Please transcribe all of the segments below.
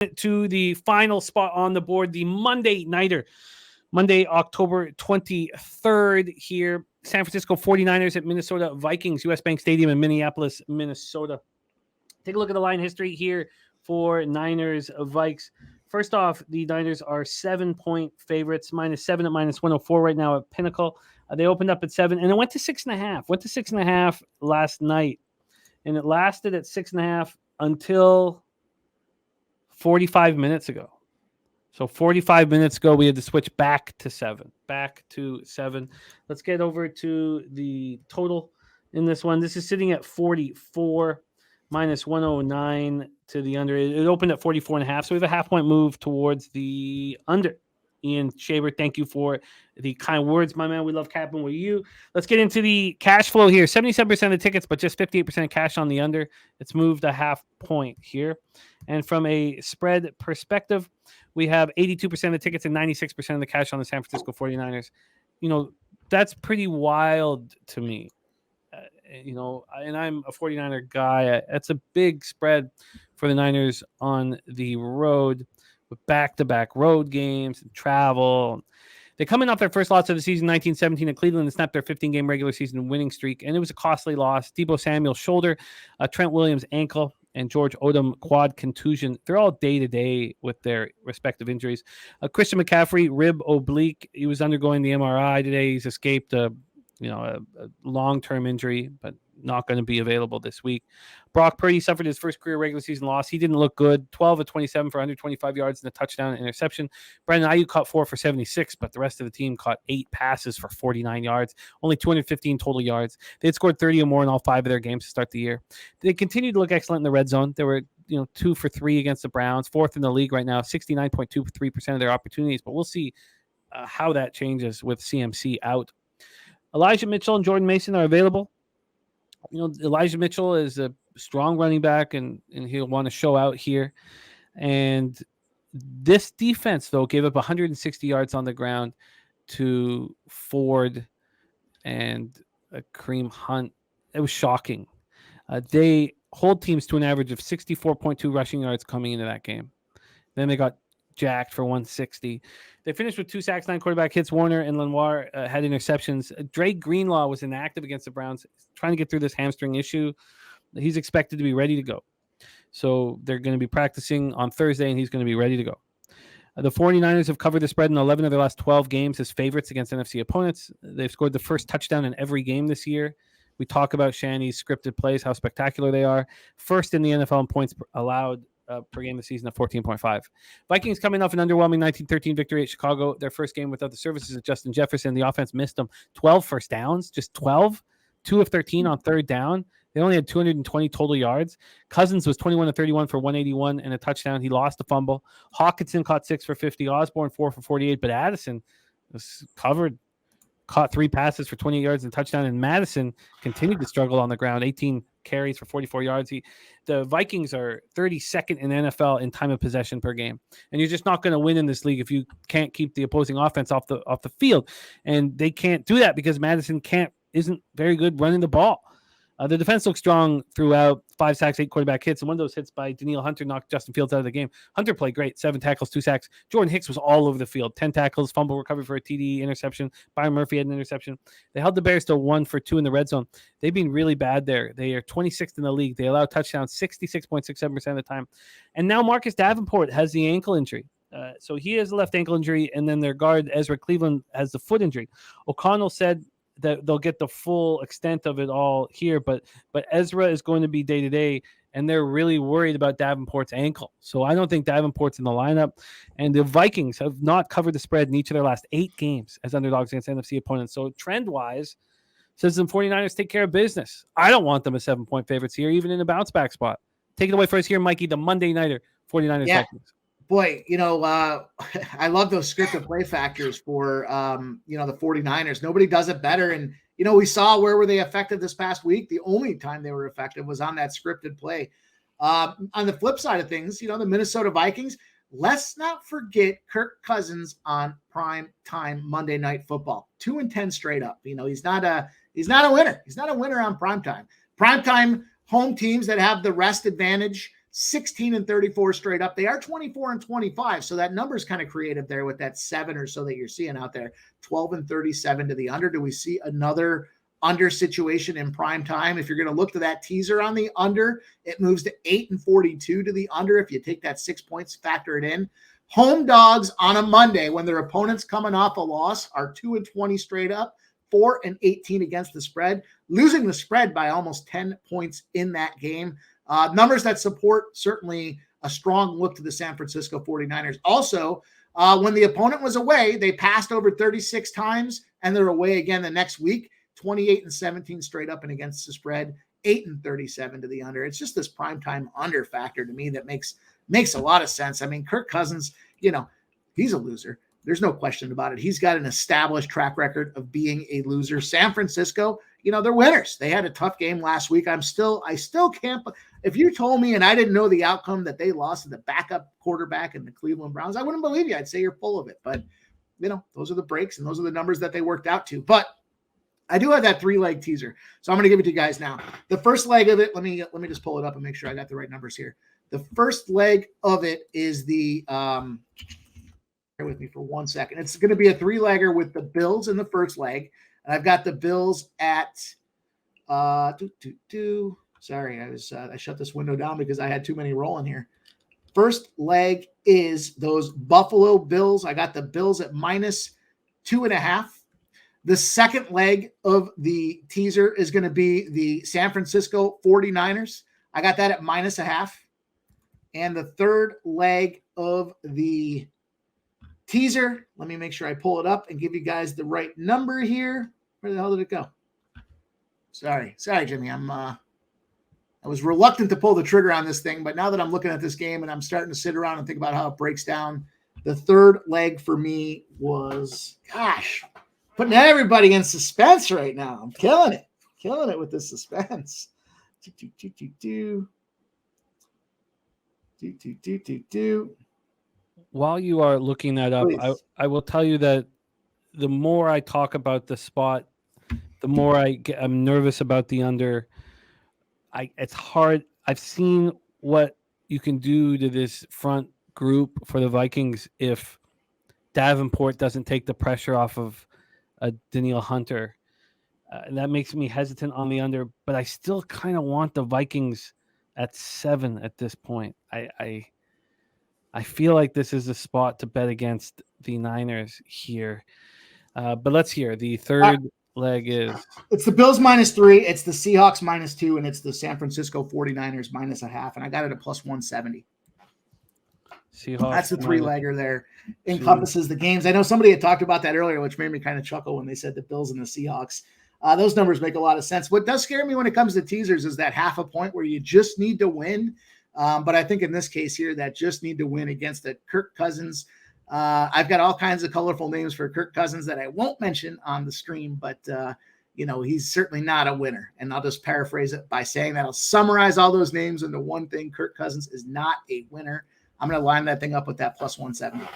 to the final spot on the board, the Monday nighter, Monday, October 23rd here. San Francisco 49ers at Minnesota Vikings, US Bank Stadium in Minneapolis, Minnesota. Take a look at the line history here for Niners Vikes. First off, the Niners are 7-point favorites, -7 at -104 right now at Pinnacle. They opened up at 7, and it went to 6.5. Went to 6.5 last night, and it lasted at 6.5 until 45 minutes ago. So 45 minutes ago, we had to switch back to 7. Let's get over to the total in this one. This is sitting at 44, -109 to the under. It opened at 44.5, so we have a half-point move towards the under. Ian Shaber, thank you for the kind words, my man. We love capping with you. Let's get into the cash flow here. 77% of the tickets, but just 58% of cash on the under. It's moved a half point here. And from a spread perspective, we have 82% of the tickets and 96% of the cash on the San Francisco 49ers. That's pretty wild to me. And I'm a 49er guy. That's a big spread for the Niners on the road with back-to-back road games and travel. They're coming off their first loss of the season, 19-17 at Cleveland, and snapped their 15-game regular season winning streak, and it was a costly loss. Deebo Samuel's shoulder, Trent Williams' ankle, and George Odom quad contusion. They're all day-to-day with their respective injuries. Christian McCaffrey, rib oblique. He was undergoing the MRI today. He's escaped a long-term injury, but not going to be available this week. Brock Purdy suffered his first career regular season loss. He didn't look good. 12 of 27 for 125 yards and a touchdown and interception. Brandon Ayuk caught 4 for 76, but the rest of the team caught 8 passes for 49 yards, only 215 total yards. They had scored 30 or more in all 5 of their games to start the year. They continued to look excellent in the red zone. They were 2 for 3 against the Browns, 4th in the league right now, 69.23% of their opportunities, but we'll see how that changes with CMC out. Elijah Mitchell and Jordan Mason are available. Elijah Mitchell is a strong running back, and he'll want to show out here. And this defense, though, gave up 160 yards on the ground to Ford and Kareem Hunt. It was shocking. They hold teams to an average of 64.2 rushing yards coming into that game. Then they got jacked for 160. They finished with 2 sacks, 9 quarterback hits. Warner and Lenoir had interceptions. Drake Greenlaw was inactive against the Browns, trying to get through this hamstring issue. He's expected to be ready to go. So they're going to be practicing on Thursday, and he's going to be ready to go. The 49ers have covered the spread in 11 of their last 12 games as favorites against NFC opponents. They've scored the first touchdown in every game this year. We talk about Shanny's scripted plays, how spectacular they are. First in the NFL in points allowed per game this season of 14.5. Vikings coming off an underwhelming 19-13 victory at Chicago. Their first game without the services of Justin Jefferson. The offense missed them 12 first downs, just 12, 2 of 13 on third down. They only had 220 total yards. Cousins was 21 of 31 for 181 and a touchdown. He lost a fumble. Hawkinson caught 6 for 50. Osborne 4 for 48, but Addison was covered, caught 3 passes for 20 yards and touchdown. And Madison continued to struggle on the ground, 18 carries for 44 yards. The Vikings are 32nd in NFL in time of possession per game, and you're just not going to win in this league if you can't keep the opposing offense off the field. And they can't do that because Madison isn't very good running the ball. The defense looks strong throughout. 5 sacks, 8 quarterback hits, and one of those hits by Danielle Hunter knocked Justin Fields out of the game. Hunter played great, 7 tackles, 2 sacks. Jordan Hicks was all over the field, 10 tackles, fumble recovery for a TD, interception. Byron Murphy had an interception. They held the Bears to 1 for 2 in the red zone. They've been really bad there. They are 26th in the league. They allow touchdowns 66.67% of the time. And now Marcus Davenport has the ankle injury. So he has a left ankle injury, and then their guard, Ezra Cleveland, has the foot injury. O'Connell said that they'll get the full extent of it all here, but Ezra is going to be day-to-day, and they're really worried about Davenport's ankle. So I don't think Davenport's in the lineup. And the Vikings have not covered the spread in each of their last 8 games as underdogs against NFC opponents. So trend-wise, says the 49ers take care of business. I don't want them as 7-point favorites here, even in a bounce-back spot. Take it away first here, Mikey, the Monday Nighter, 49ers Vikings. Boy, I love those scripted play factors for, the 49ers. Nobody does it better. And, we saw where were they effective this past week. The only time they were effective was on that scripted play. On the flip side of things, the Minnesota Vikings, let's not forget Kirk Cousins on prime time Monday Night Football. 2-10 straight up. He's not a winner. He's not a winner on prime time. Prime time home teams that have the rest advantage 16 and 34 straight up. They are 24 and 25. So that number is kind of creative there with that 7 or so that you're seeing out there. 12 and 37 to the under. Do we see another under situation in prime time? If you're going to look to that teaser on the under, it moves to 8 and 42 to the under. If you take that 6 points, factor it in. Home dogs on a Monday when their opponents coming off a loss are 2 and 20 straight up, 4 and 18 against the spread, losing the spread by almost 10 points in that game. Numbers that support certainly a strong look to the San Francisco 49ers. Also, when the opponent was away, they passed over 36 times, and they're away again the next week, 28 and 17 straight up and against the spread, 8 and 37 to the under. It's just this primetime under factor to me that makes a lot of sense. I mean, Kirk Cousins, he's a loser. There's no question about it. He's got an established track record of being a loser. San Francisco, they're winners. They had a tough game last week. I still can't. If you told me and I didn't know the outcome that they lost to the backup quarterback in the Cleveland Browns, I wouldn't believe you. I'd say you're full of it. But, those are the breaks and those are the numbers that they worked out to. But I do have that 3-leg teaser. So I'm going to give it to you guys now. The first leg of it, let me just pull it up and make sure I got the right numbers here. The first leg of it is the bear with me for 1 second. It's going to be a 3-legger with the Bills in the first leg. And I've got the Bills at sorry, I shut this window down because I had too many rolling here. First leg is those Buffalo Bills. I got the Bills at -2.5. The second leg of the teaser is going to be the San Francisco 49ers. I got that at -0.5. And the third leg of the teaser, let me make sure I pull it up and give you guys the right number here. Where the hell did it go? Sorry, Jimmy. I was reluctant to pull the trigger on this thing, but now that I'm looking at this game and I'm starting to sit around and think about how it breaks down, the third leg for me was, putting everybody in suspense right now. I'm killing it with the suspense. While you are looking that up, I will tell you that the more I talk about the spot, the more I'm nervous about the under. It's hard. I've seen what you can do to this front group for the Vikings if Davenport doesn't take the pressure off of Danielle Hunter. And that makes me hesitant on the under, but I still kind of want the Vikings at 7 at this point. I feel like this is a spot to bet against the Niners here. But let's hear. The third leg is... It's the Bills -3, it's the Seahawks -2, and it's the San Francisco 49ers -0.5. And I got it at +170. Seahawks. That's the 3-legger there. Encompasses the games. I know somebody had talked about that earlier, which made me kind of chuckle when they said the Bills and the Seahawks. Those numbers make a lot of sense. What does scare me when it comes to teasers is that 0.5 point where you just need to win. But I think in this case here, that just need to win against the Kirk Cousins. I've got all kinds of colorful names for Kirk Cousins that I won't mention on the stream, but he's certainly not a winner. And I'll just paraphrase it by saying that I'll summarize all those names into one thing. Kirk Cousins is not a winner. I'm going to line that thing up with that +170.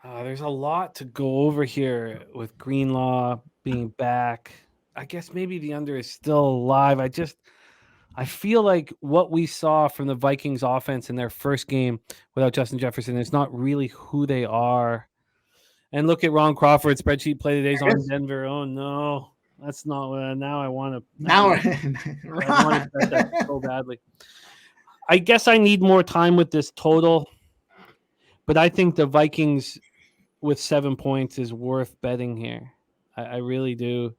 There's a lot to go over here with Greenlaw being back. I guess maybe the under is still alive. I feel like what we saw from the Vikings offense in their first game without Justin Jefferson is not really who they are. And look at Ron Crawford, spreadsheet play today's on Denver. Oh no, that's not what now I want to. Now I want to bet that so badly. I guess I need more time with this total, but I think the Vikings with 7 points is worth betting here. I really do.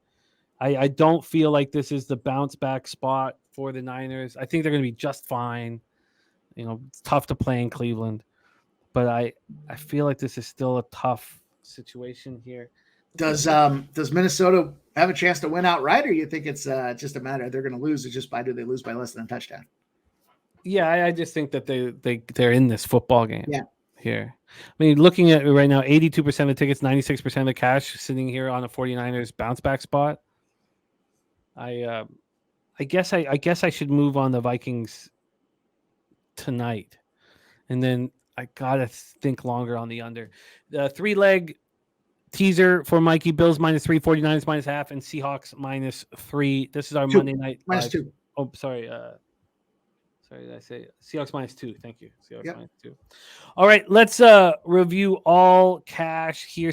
I don't feel like this is the bounce back spot for the Niners. I think they're going to be just fine. It's tough to play in Cleveland, but I feel like this is still a tough situation here. Does Minnesota have a chance to win outright, or you think it's just a matter they're going to lose? It's just do they lose by less than a touchdown? Yeah, I just think that they're in this football game. Yeah. Here. I mean, looking at it right now, 82% of the tickets, 96% of the cash sitting here on a 49ers bounce back spot. I guess I should move on the Vikings tonight. And then I gotta think longer on the under. The 3-leg teaser for Mikey: Bills -3, 49ers -0.5, and Seahawks -3. This is our Monday night -2. Oh, sorry. Sorry, did I say Seahawks -2? Thank you. Seahawks Yep. -2. All right, let's review all cash here.